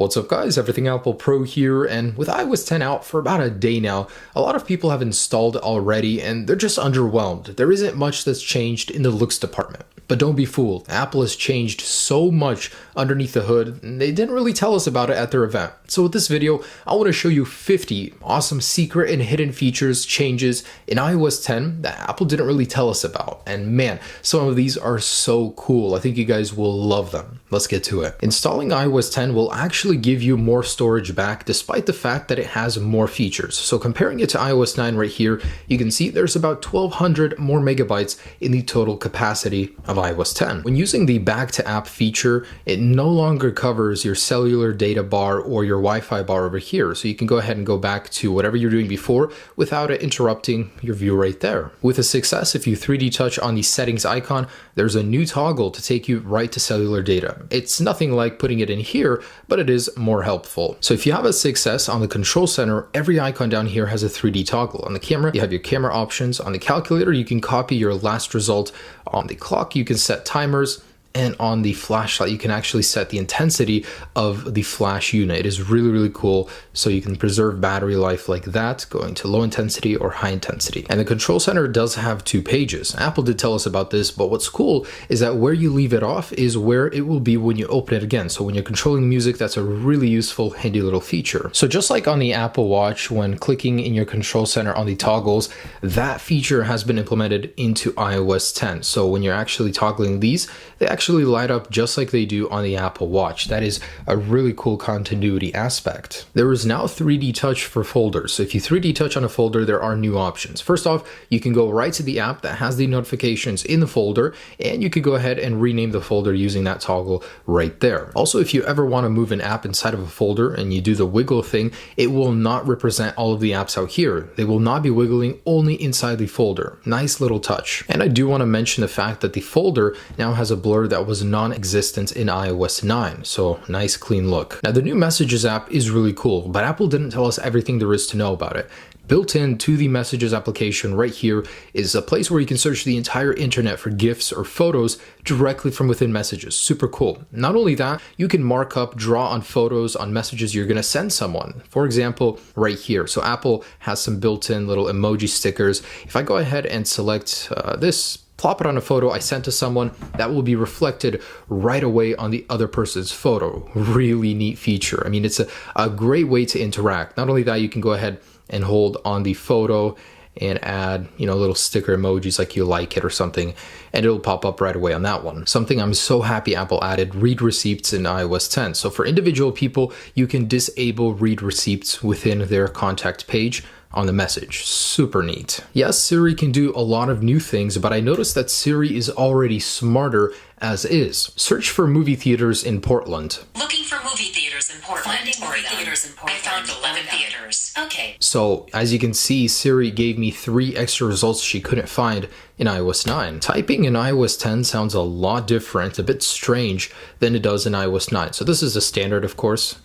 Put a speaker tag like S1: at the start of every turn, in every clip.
S1: What's up guys, Everything Apple Pro here, and with iOS 10 out for about a day now, a lot of people have installed it already and they're just underwhelmed. There isn't much that's changed in the looks department. But don't be fooled, Apple has changed so much underneath the hood, and they didn't really tell us about it at their event. So with this video, I want to show you 50 awesome secret and hidden features, changes in iOS 10 that Apple didn't really tell us about. And man, some of these are so cool. I think you guys will love them. Let's get to it. Installing iOS 10 will actually give you more storage back despite the fact that it has more features. So comparing it to iOS 9 right here, you can see there's about 1200 more megabytes in the total capacity of iOS 10. When using the back to app feature, it no longer covers your cellular data bar or your Wi-Fi bar over here. So you can go ahead and go back to whatever you're doing before without it interrupting your view right there. With a success, if you 3D touch on the settings icon, there's a new toggle to take you right to cellular data. It's nothing like putting it in here, but it is more helpful. So if you have a success on the control center, every icon down here has a 3D toggle. On the camera, you have your camera options. On the calculator, you can copy your last result. On the clock, you can set timers. And on the flashlight, you can actually set the intensity of the flash unit. It is really, really cool. So you can preserve battery life like that, going to low intensity or high intensity. And the control center does have 2 pages. Apple did tell us about this, but what's cool is that where you leave it off is where it will be when you open it again. So when you're controlling music, that's a really useful, handy little feature. So just like on the Apple Watch, when clicking in your control center on the toggles, that feature has been implemented into iOS 10. So when you're actually toggling these, they actually light up just like they do on the Apple Watch. That is a really cool continuity aspect. There is now 3D touch for folders. So if you 3D touch on a folder, there are new options. First off, you can go right to the app that has the notifications in the folder, and you could go ahead and rename the folder using that toggle right there. Also, if you ever want to move an app inside of a folder and you do the wiggle thing, it will not represent all of the apps out here. They will not be wiggling, only inside the folder. Nice little touch. And I do want to mention the fact that the folder now has a blur that was non-existent in iOS 9, so nice clean look. Now the new Messages app is really cool, but Apple didn't tell us everything there is to know about it. Built into the Messages application right here is a place where you can search the entire internet for GIFs or photos directly from within Messages. Super cool. Not only that, you can mark up, draw on photos on messages you're going to send someone. For example, right here. So Apple has some built-in little emoji stickers. If I go ahead and select this, plop it on a photo I sent to someone, that will be reflected right away on the other person's photo. Really neat feature. I mean, it's a great way to interact. Not only that, you can go ahead and hold on the photo and add, little sticker emojis like you like it or something, and it'll pop up right away on that one. Something I'm so happy Apple added, read receipts in iOS 10. So for individual people, you can disable read receipts within their contact page on the message. Super neat. Yes, Siri can do a lot of new things, but I noticed that Siri is already smarter as is. Search for movie theaters in Portland.
S2: Looking for movie theaters in Portland. Finding movie theaters in Portland. I found 11 theaters. Okay.
S1: So as you can see, Siri gave me 3 extra results she couldn't find in iOS 9. Typing in iOS 10 sounds a lot different, a bit strange than it does in iOS 9. So this is the standard, of course.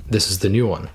S1: This is the new one.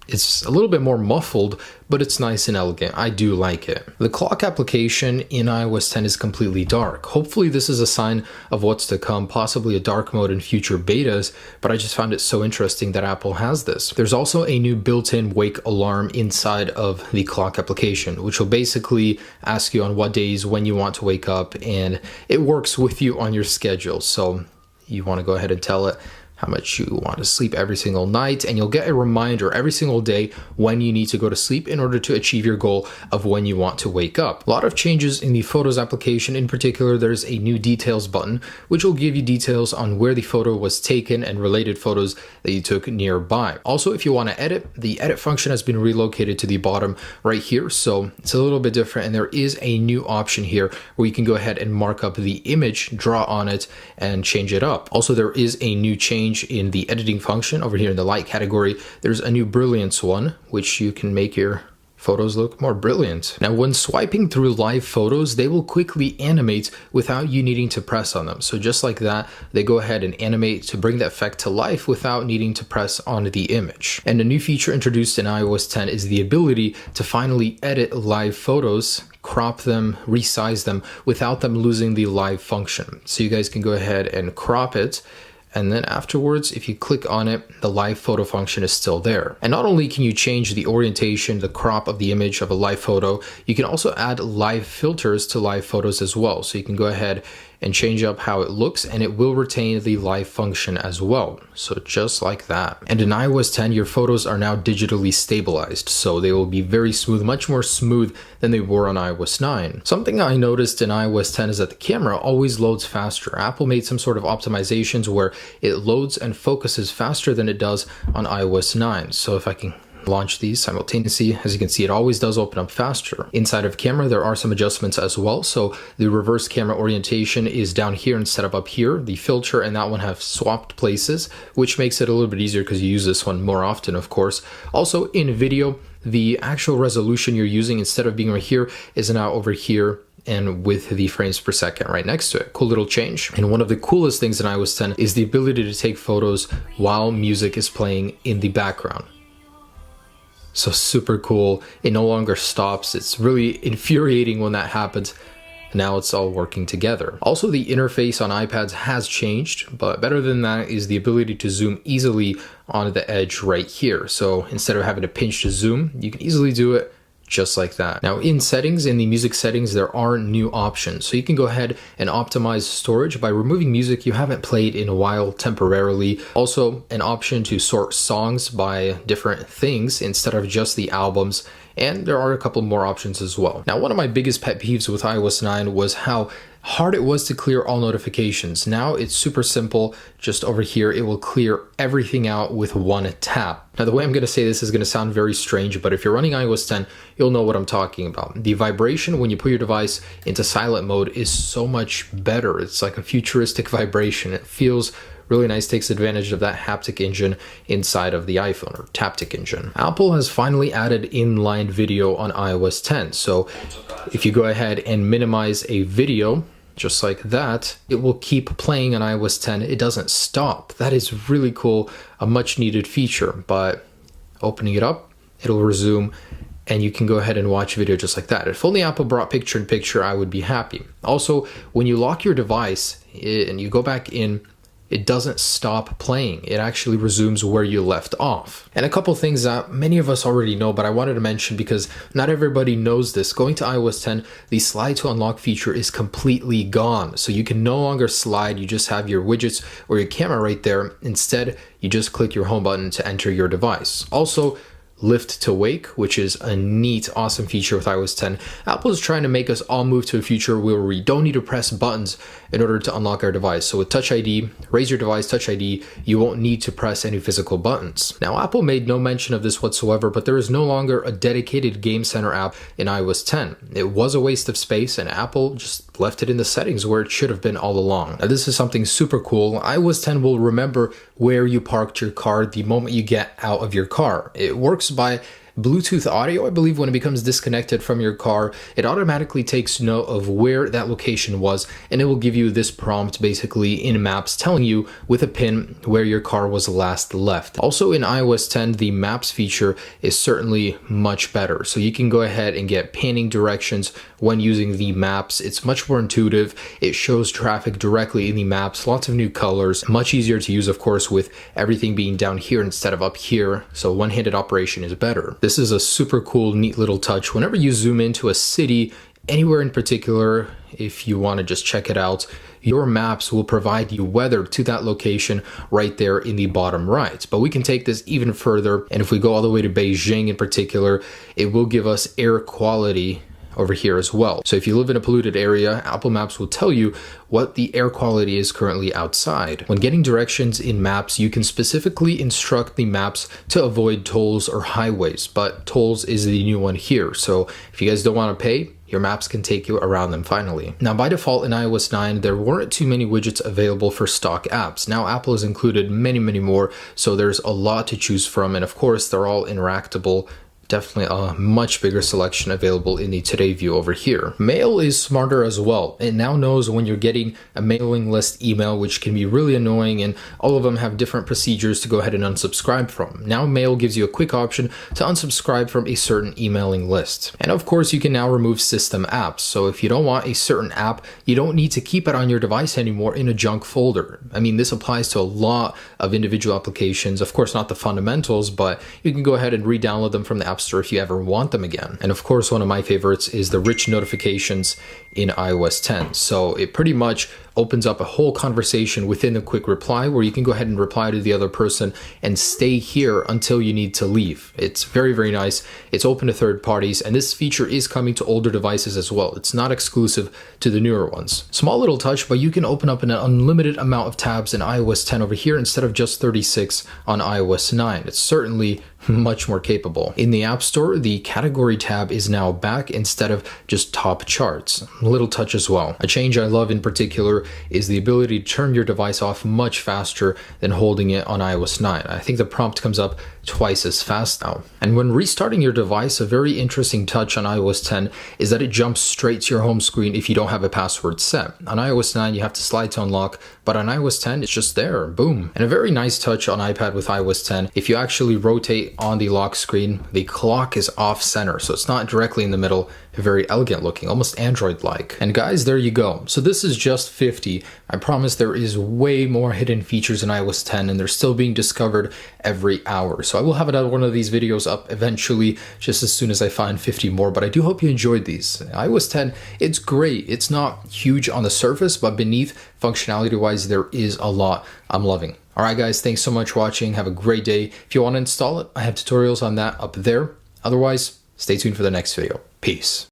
S1: It's a little bit more muffled, but it's nice and elegant. I do like it. The clock application in iOS 10 is completely dark. Hopefully this is a sign of what's to come, possibly a dark mode in future betas, but I just found it so interesting that Apple has this. There's also a new built-in wake alarm inside of the clock application, which will basically ask you on what days when you want to wake up, and it works with you on your schedule. So you want to go ahead and tell it how much you want to sleep every single night, and you'll get a reminder every single day when you need to go to sleep in order to achieve your goal of when you want to wake up. A lot of changes in the Photos application. In particular, there's a new details button, which will give you details on where the photo was taken and related photos that you took nearby. Also, if you want to edit, the edit function has been relocated to the bottom right here, so it's a little bit different, and there is a new option here where you can go ahead and mark up the image, draw on it, and change it up. Also, there is a new change in the editing function over here in the light category. There's a new brilliance one, which you can make your photos look more brilliant. Now, when swiping through live photos, they will quickly animate without you needing to press on them. So just like that, they go ahead and animate to bring the effect to life without needing to press on the image. And a new feature introduced in iOS 10 is the ability to finally edit live photos, crop them, resize them without them losing the live function. So you guys can go ahead and crop it And then afterwards, if you click on it, the live photo function is still there. And not only can you change the orientation, the crop of the image of a live photo, you can also add live filters to live photos as well. So you can go ahead and change up how it looks, and it will retain the live function as well. So just like that. And in iOS 10, your photos are now digitally stabilized, so they will be very smooth, much more smooth than they were on iOS 9. Something I noticed in iOS 10 is that the camera always loads faster. Apple made some sort of optimizations where it loads and focuses faster than it does on iOS 9. So if I can launch these simultaneously, as you can see, it always does open up faster. Inside of camera, there are some adjustments as well. So the reverse camera orientation is down here instead of up here. The filter and that one have swapped places, which makes it a little bit easier because you use this one more often, of course. Also in video, the actual resolution you're using, instead of being right here, is now over here, and with the frames per second right next to it. Cool little change. And one of the coolest things in iOS 10 is the ability to take photos while music is playing in the background. So super cool. It no longer stops. It's really infuriating when that happens. Now it's all working together. Also, the interface on iPads has changed, but better than that is the ability to zoom easily on the edge right here. So instead of having to pinch to zoom, you can easily do it just like that. Now in settings, in the music settings, there are new options. So you can go ahead and optimize storage by removing music you haven't played in a while temporarily. Also an option to sort songs by different things instead of just the albums. And there are a couple more options as well. Now, one of my biggest pet peeves with iOS 9 was how hard it was to clear all notifications. Now it's super simple. Just over here, it will clear everything out with one tap. Now, the way I'm going to say this is going to sound very strange, but if you're running iOS 10, you'll know what I'm talking about. The vibration when you put your device into silent mode is so much better. It's like a futuristic vibration. It feels really nice, takes advantage of that haptic engine inside of the iPhone, or Taptic engine. Apple has finally added inline video on iOS 10. So if you go ahead and minimize a video, just like that, it will keep playing on iOS 10. It doesn't stop. That is really cool, a much needed feature. But opening it up, it'll resume, and you can go ahead and watch video just like that. If only Apple brought picture-in-picture, I would be happy. Also, when you lock your device and you go back in, it doesn't stop playing. It actually resumes where you left off. And a couple things that many of us already know, but I wanted to mention because not everybody knows this. Going to iOS 10, the slide to unlock feature is completely gone. So you can no longer slide. You just have your widgets or your camera right there. Instead, you just click your home button to enter your device. Also, lift to wake, which is a neat, awesome feature with iOS 10. Apple is trying to make us all move to a future where we don't need to press buttons in order to unlock our device. So with Touch ID, raise your device, Touch ID, you won't need to press any physical buttons. Now, Apple made no mention of this whatsoever, but there is no longer a dedicated Game Center app in iOS 10. It was a waste of space, and Apple just left it in the settings where it should have been all along. Now, this is something super cool. iOS 10 will remember where you parked your car the moment you get out of your car. It works by Bluetooth audio. I believe when it becomes disconnected from your car, it automatically takes note of where that location was, and it will give you this prompt basically in Maps telling you with a pin where your car was last left. Also in iOS 10, the Maps feature is certainly much better. So you can go ahead and get panning directions when using the Maps. It's much more intuitive. It shows traffic directly in the Maps, lots of new colors, much easier to use, of course, with everything being down here instead of up here. So one-handed operation is better. This is a super cool, neat little touch. Whenever you zoom into a city, anywhere in particular, if you want to just check it out, your maps will provide you weather to that location right there in the bottom right. But we can take this even further, and if we go all the way to Beijing in particular, it will give us air quality over here as well. So if you live in a polluted area, Apple Maps will tell you what the air quality is currently outside. When getting directions in Maps, you can specifically instruct the maps to avoid tolls or highways, but tolls is the new one here. So if you guys don't want to pay, your maps can take you around them finally. Now, by default in iOS 9, there weren't too many widgets available for stock apps. Now, Apple has included many more, so there's a lot to choose from, and of course, they're all interactable definitely a much bigger selection available in the Today view over here. Mail is smarter as well. It now knows when you're getting a mailing list email, which can be really annoying, and all of them have different procedures to go ahead and unsubscribe from. Now Mail gives you a quick option to unsubscribe from a certain emailing list. And of course, you can now remove system apps. So if you don't want a certain app, you don't need to keep it on your device anymore in a junk folder. I mean, this applies to a lot of individual applications. Of course, not the fundamentals, but you can go ahead and re-download them from the App Store if you ever want them again. And of course, one of my favorites is the rich notifications in iOS 10. So it pretty much opens up a whole conversation within a quick reply where you can go ahead and reply to the other person and stay here until you need to leave. It's very, very nice. It's open to third parties, and this feature is coming to older devices as well. It's not exclusive to the newer ones. Small little touch, but you can open up an unlimited amount of tabs in iOS 10 over here instead of just 36 on iOS 9. It's certainly much more capable. In the App Store, the category tab is now back instead of just top charts. A little touch as well. A change I love in particular is the ability to turn your device off much faster than holding it on iOS 9. I think the prompt comes up twice as fast now. And when restarting your device, a very interesting touch on iOS 10 is that it jumps straight to your home screen if you don't have a password set. On iOS 9, you have to slide to unlock, but on iOS 10, it's just there, boom. And a very nice touch on iPad with iOS 10, if you actually rotate on the lock screen, the clock is off center, so it's not directly in the middle. Very elegant looking, almost Android-like. And guys, there you go. So this is just 50. I promise there is way more hidden features in iOS 10, and they're still being discovered every hour. So I will have another one of these videos up eventually, just as soon as I find 50 more, but I do hope you enjoyed these. iOS 10, it's great. It's not huge on the surface, but beneath, functionality-wise, there is a lot I'm loving. All right, guys, thanks so much for watching. Have a great day. If you want to install it, I have tutorials on that up there. Otherwise, stay tuned for the next video. Peace.